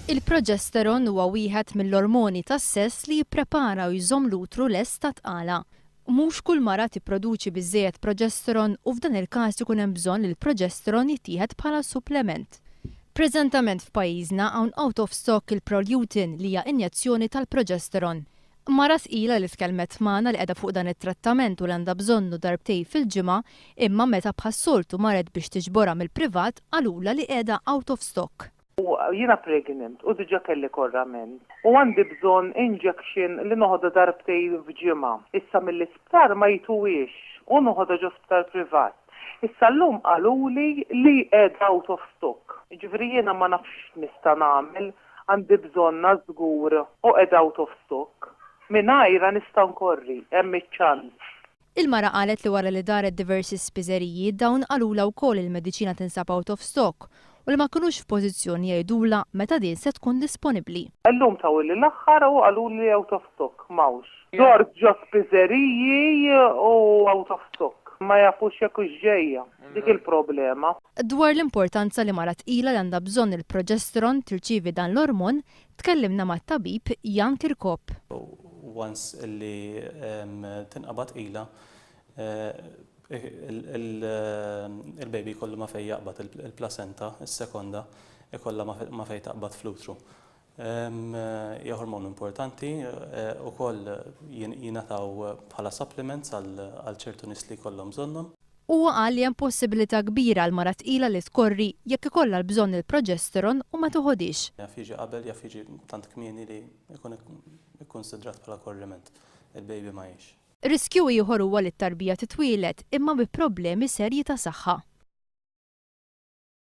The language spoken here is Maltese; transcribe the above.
Il-proġesteron huwa wieħed mill-ormoni tas-sess li jipprepara u jżomm l-utru lest ta' tqala. Mhux kull mara tipproduċi biżżejjed proġesteron u f'dan il-każ ikun hemm bżonn li l-proġesteron jittieħed bħala supplement. Preżentament f'pajjiżna hawn out of stock il-Prolutin li hija injezzjoni tal-proġesteron. Mara tqila li tkellmet magħna li qiegħda fuq dan it-trattament u li għandha bżonnu darbtejn fil-ġimgħa, imma meta bħas-soltu marret biex tiġborha mill-privat qalula li qiegħda out of stock. Jiena pregnant u diġa kelli korrament. U għandi bżonn injection li noħodha darbtejn f'ġimgħa. Issa mill-isptar ma jituwiex u noħodha ġo sptar privat. Issa llum qaluli li qiegħda out of stock. Ġifieri jiena ma nafx nista' nagħmel, għandi bżonna żgur u qiegħda out of stock. Mingħajra nista' nkorri, hemm iċ-ċans. Il-mara qalet li wara li daret diversi spiżeriji dawn qalula wkoll il-mediċina tinsab out of stock u li ma kinux f'pożizzjoni jgħidula meta din se tkun disponibbli. Llum tawilli l-aħħar u qaluli out of stock mawx. Dort ġo spiżeriji u out of stock. Ma jafux jekk ġejja. Dik il-problema. Dwar l-importanza li mara tqila li għandha bżonn il-proġesteron tirċievi dan l-ormon, tkellimna mat-tabib Jan Kirkop. Once illi tinqabad ila il-baby kollu ma fej jaqbad il-placenta, il-sekonda, ikolla ma fej taqbad fl-utru. Hija hormon importanti u koll jinataw bħala supplements għal ċertu nies li kollhom bżonnhom. Huwa qal li hemm possibilità kbira għal mara tqila li tkorri jekk ikollha l-bżonn il-proġesteron u ma toħodix. Jaf jiġi qabel, jaf jiġi tant kmieni li jkun ikkunsidrat bħala korriment. Il-baby ma jgħix. Riskju ieħor huwa li t-tarbija titwielet imma bi problemi serji ta' saħħa.